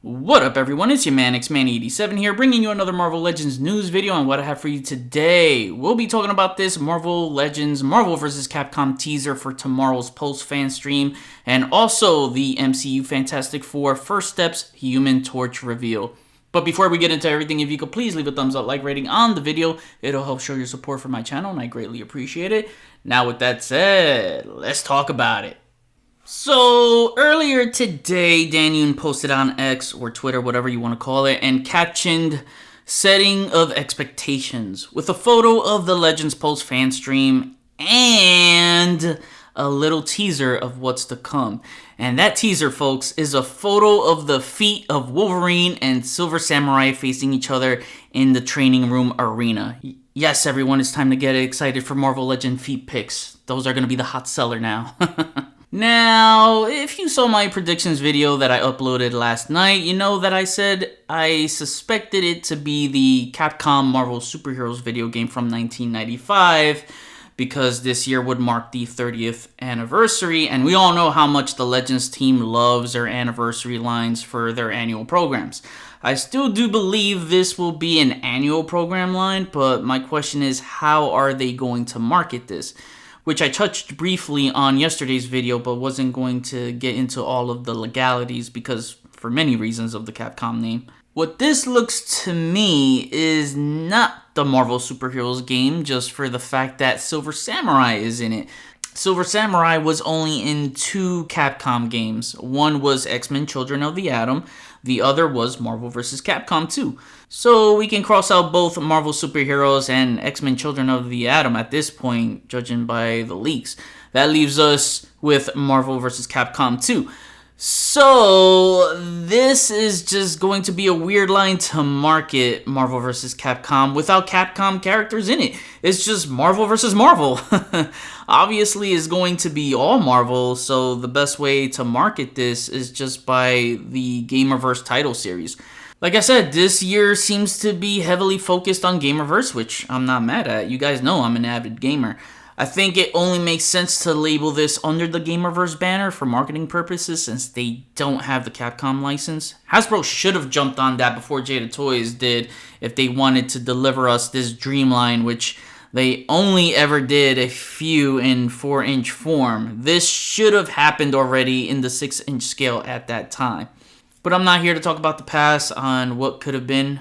What up everyone, it's your man Xman87 here, bringing you another Marvel Legends news video. And what I have for you today, we'll be talking about this Marvel Legends Marvel vs. Capcom teaser for tomorrow's post-fan stream, and also the MCU Fantastic Four First Steps Human Torch reveal. But before we get into everything, if you could please leave a thumbs up, like rating on the video, it'll help show your support for my channel and I greatly appreciate it. Now with that said, let's talk about it. So, earlier today, Dan Yoon posted on X, or Twitter, whatever you want to call it, and captioned, "Setting of Expectations," with a photo of the Legends Post fan stream and a little teaser of what's to come. And that teaser, folks, is a photo of the feet of Wolverine and Silver Samurai facing each other in the training room arena. Yes, everyone, it's time to get excited for Marvel Legend feet pics. Those are going to be the hot seller now. Now, if you saw my predictions video that I uploaded last night, you know that I said I suspected it to be the Capcom Marvel Superheroes video game from 1995 because this year would mark the 30th anniversary, and we all know how much the Legends team loves their anniversary lines for their annual programs. I still do believe this will be an annual program line, but my question is, how are they going to market this? Which I touched briefly on yesterday's video, but wasn't going to get into all of the legalities because for many reasons of the Capcom name. What this looks to me is not the Marvel Superheroes game, just for the fact that Silver Samurai is in it. Silver Samurai was only in 2 Capcom games. One was X-Men Children of the Atom, the other was Marvel vs. Capcom 2. So we can cross out both Marvel Superheroes and X-Men Children of the Atom at this point, judging by the leaks. That leaves us with Marvel vs. Capcom 2. So this is just going to be a weird line to market Marvel vs. Capcom without Capcom characters in it. It's just Marvel vs. Marvel. Obviously it's going to be all Marvel, so the best way to market this is just by the Gamerverse title series. Like I said, this year seems to be heavily focused on Gamerverse, which I'm not mad at. You guys know I'm an avid gamer. I think it only makes sense to label this under the Gamerverse banner for marketing purposes since they don't have the Capcom license. Hasbro should have jumped on that before Jada Toys did if they wanted to deliver us this dream line, which they only ever did a few in 4-inch form. This should have happened already in the 6-inch scale at that time. But I'm not here to talk about the past on what could have been.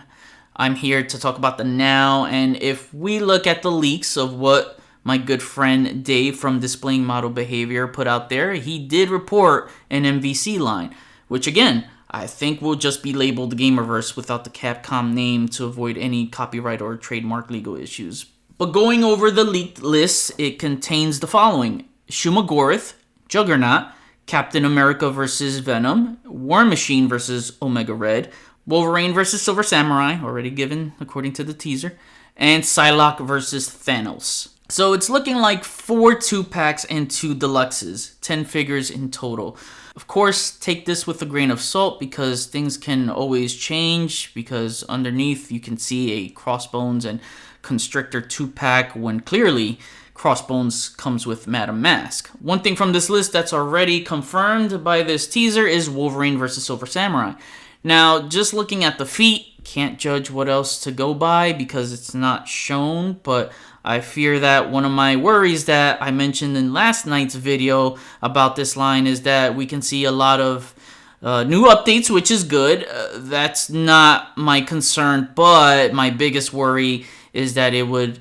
I'm here to talk about the now, and if we look at the leaks of what my good friend Dave from Displaying Model Behavior put out there, he did report an MVC line, which again, I think will just be labeled Gamerverse without the Capcom name to avoid any copyright or trademark legal issues. But going over the leaked list, it contains the following: Shuma Gorath, Juggernaut, Captain America vs. Venom, War Machine vs. Omega Red, Wolverine vs. Silver Samurai, already given according to the teaser, and Psylocke vs. Thanos. So it's looking like 4 2-packs and 2 deluxes, 10 figures in total. Of course, take this with a grain of salt because things can always change, because underneath you can see a Crossbones and Constrictor 2-pack when clearly Crossbones comes with Madam Mask. One thing from this list that's already confirmed by this teaser is Wolverine vs. Silver Samurai. Now, just looking at the feet, can't judge what else to go by because it's not shown, but I fear that one of my worries that I mentioned in last night's video about this line is that we can see a lot of new updates, which is good. That's not my concern, but my biggest worry is that it would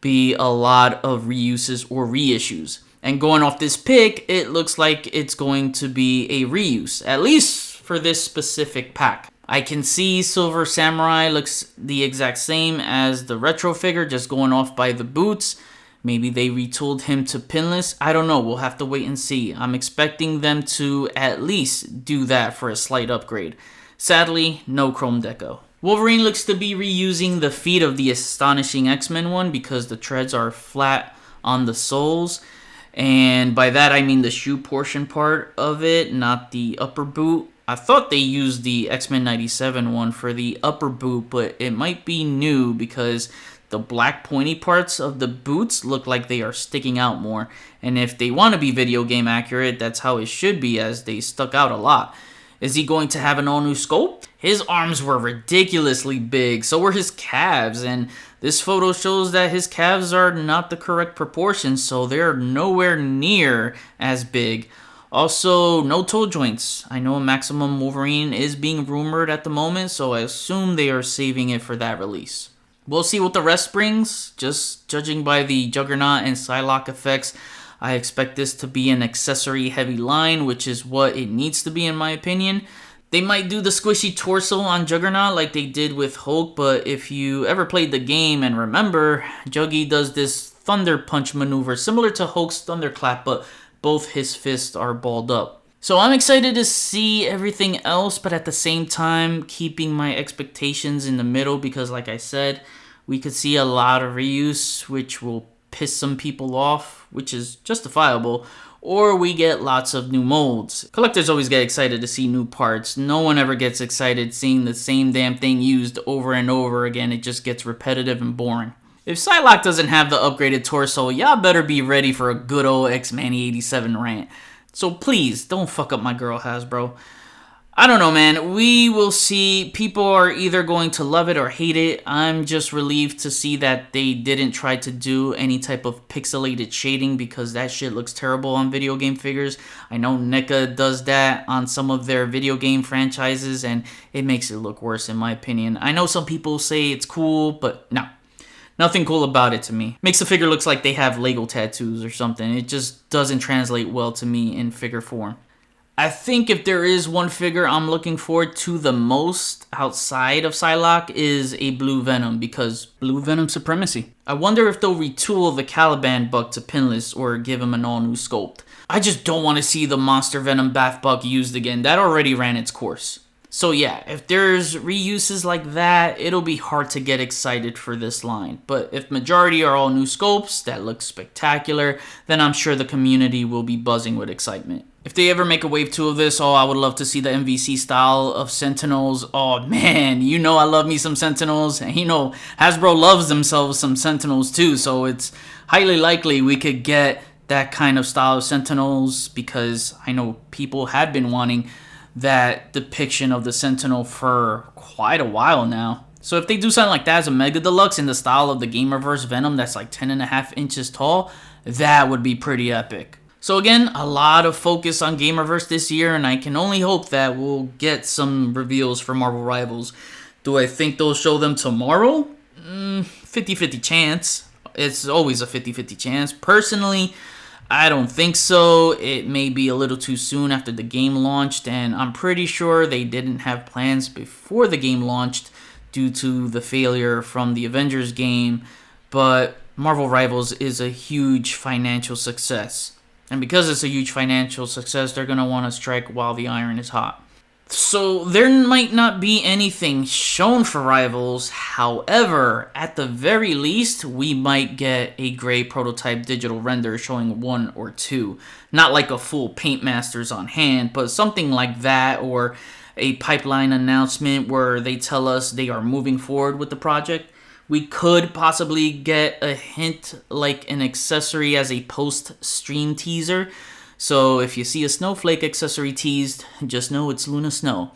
be a lot of reuses or reissues. And going off this pic, it looks like it's going to be a reuse, at least for this specific pack. I can see Silver Samurai looks the exact same as the retro figure, just going off by the boots. Maybe they retooled him to pinless. I don't know. We'll have to wait and see. I'm expecting them to at least do that for a slight upgrade. Sadly, no chrome deco. Wolverine looks to be reusing the feet of the Astonishing X-Men one because the treads are flat on the soles. And by that I mean the shoe portion part of it, not the upper boot. I thought they used the X-Men 97 one for the upper boot, but it might be new because the black pointy parts of the boots look like they are sticking out more. And if they want to be video game accurate, that's how it should be, as they stuck out a lot. Is he going to have an all-new sculpt? His arms were ridiculously big, so were his calves, and this photo shows that his calves are not the correct proportions, so they're nowhere near as big. Also, no toe joints. I know Maximum Wolverine is being rumored at the moment, so I assume they are saving it for that release. We'll see what the rest brings. Just judging by the Juggernaut and Psylocke effects, I expect this to be an accessory-heavy line, which is what it needs to be in my opinion. They might do the squishy torso on Juggernaut like they did with Hulk, but if you ever played the game and remember, Juggy does this Thunder Punch maneuver similar to Hulk's Thunderclap, but both his fists are balled up. So I'm excited to see everything else, but at the same time, keeping my expectations in the middle because like I said, we could see a lot of reuse, which will piss some people off, which is justifiable, or we get lots of new molds. Collectors always get excited to see new parts. No one ever gets excited seeing the same damn thing used over and over again. It just gets repetitive and boring. If Psylocke doesn't have the upgraded torso, y'all better be ready for a good old X-Manny 87 rant. So please, don't fuck up my girl, Hasbro. I don't know, man. We will see. People are either going to love it or hate it. I'm just relieved to see that they didn't try to do any type of pixelated shading because that shit looks terrible on video game figures. I know NECA does that on some of their video game franchises, and it makes it look worse in my opinion. I know some people say it's cool, but no. Nothing cool about it to me. Makes the figure looks like they have Lego tattoos or something. It just doesn't translate well to me in figure form. I think if there is one figure I'm looking forward to the most outside of Psylocke is a Blue Venom because Blue Venom supremacy. I wonder if they'll retool the Caliban Buck to pinless or give him an all-new sculpt. I just don't want to see the Monster Venom Bath Buck used again. That already ran its course. So yeah, if there's reuses like that, it'll be hard to get excited for this line. But if majority are all new sculpts that look spectacular, then I'm sure the community will be buzzing with excitement. If they ever make a wave 2 of this, I would love to see the MVC style of Sentinels. Oh man, you know I love me some Sentinels. And you know, Hasbro loves themselves some Sentinels too. So it's highly likely we could get that kind of style of Sentinels because I know people had been wanting that depiction of the Sentinel for quite a while now. So if they do something like that as a Mega Deluxe in the style of the Gamerverse Venom that's like 10.5 inches tall, that would be pretty epic. So again, a lot of focus on Gamerverse this year, and I can only hope that we'll get some reveals for Marvel Rivals. Do I think they'll show them tomorrow? 50-50 chance. It's always a 50-50 chance. Personally, I don't think so. It may be a little too soon after the game launched, and I'm pretty sure they didn't have plans before the game launched due to the failure from the Avengers game, but Marvel Rivals is a huge financial success. And because it's a huge financial success, they're going to want to strike while the iron is hot. So there might not be anything shown for Rivals. However, at the very least, we might get a gray prototype digital render showing 1 or 2. Not like a full Paint Masters on hand, but something like that, or a pipeline announcement where they tell us they are moving forward with the project. We could possibly get a hint like an accessory as a post-stream teaser. So if you see a Snowflake accessory teased, just know it's Luna Snow.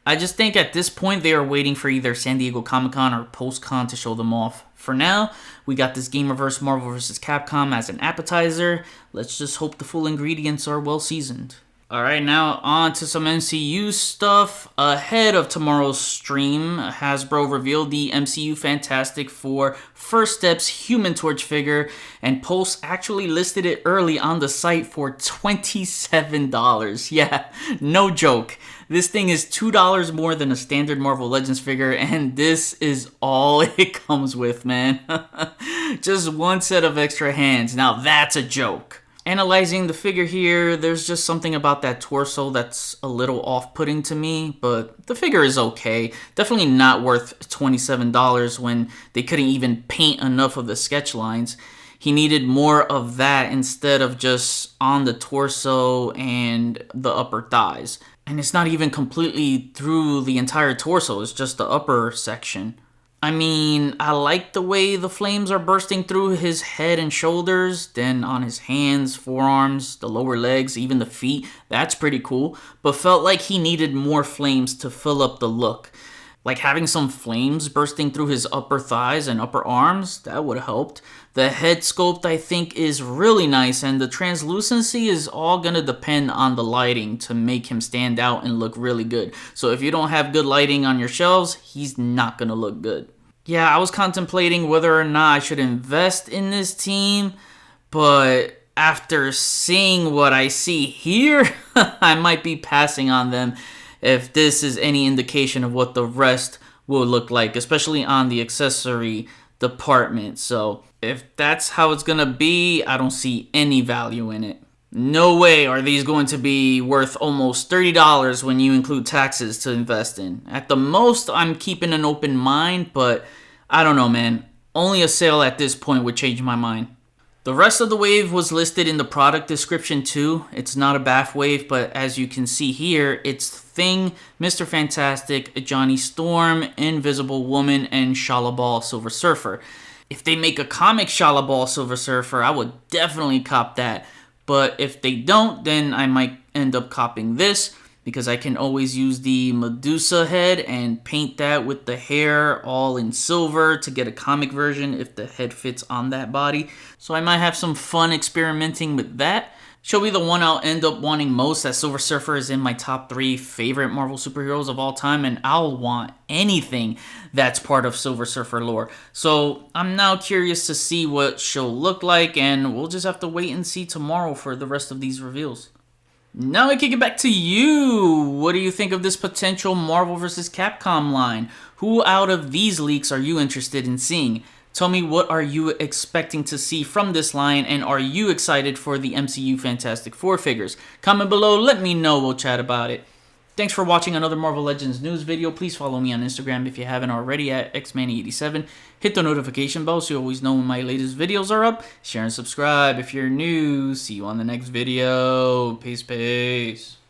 I just think at this point they are waiting for either San Diego Comic-Con or PostCon to show them off. For now, we got this Gamerverse Marvel vs. Capcom as an appetizer. Let's just hope the full ingredients are well seasoned. Alright, now on to some MCU stuff. Ahead of tomorrow's stream, Hasbro revealed the MCU Fantastic Four First Steps Human Torch figure, and Pulse actually listed it early on the site for $27. Yeah, no joke. This thing is $2 more than a standard Marvel Legends figure, and this is all it comes with, man. Just one set of extra hands. Now that's a joke. Analyzing the figure here, there's just something about that torso that's a little off-putting to me, but the figure is okay. Definitely not worth $27 when they couldn't even paint enough of the sketch lines. He needed more of that instead of just on the torso and the upper thighs. And it's not even completely through the entire torso, it's just the upper section. I mean, I like the way the flames are bursting through his head and shoulders, then on his hands, forearms, the lower legs, even the feet. That's pretty cool, but felt like he needed more flames to fill up the look. Like having some flames bursting through his upper thighs and upper arms, that would have helped. The head sculpt, I think, is really nice, and the translucency is all gonna depend on the lighting to make him stand out and look really good. So if you don't have good lighting on your shelves, he's not gonna look good. Yeah, I was contemplating whether or not I should invest in this team, but after seeing what I see here, I might be passing on them if this is any indication of what the rest will look like, especially on the accessory department. So if that's how it's gonna be, I don't see any value in it. No way are these going to be worth almost $30 when you include taxes to invest in. At the most, I'm keeping an open mind, but I don't know, man. Only a sale at this point would change my mind. The rest of the wave was listed in the product description too. It's not a bath wave, but as you can see here, it's Thing, Mr. Fantastic, Johnny Storm, Invisible Woman, and Shalabal Silver Surfer. If they make a comic Shalabal Silver Surfer, I would definitely cop that. But if they don't, then I might end up copying this, because I can always use the Medusa head and paint that with the hair all in silver to get a comic version if the head fits on that body. So I might have some fun experimenting with that. She'll be the one I'll end up wanting most, as Silver Surfer is in my top 3 favorite Marvel superheroes of all time, and I'll want anything that's part of Silver Surfer lore. So I'm now curious to see what she'll look like, and we'll just have to wait and see tomorrow for the rest of these reveals. Now I kick it back to you. What do you think of this potential Marvel vs. Capcom line? Who out of these leaks are you interested in seeing? Tell me, what are you expecting to see from this line, and are you excited for the MCU Fantastic Four figures? Comment below, let me know, we'll chat about it. Thanks for watching another Marvel Legends news video. Please follow me on Instagram if you haven't already at xmanny87. Hit the notification bell so you always know when my latest videos are up. Share and subscribe if you're new. See you on the next video. Peace, peace.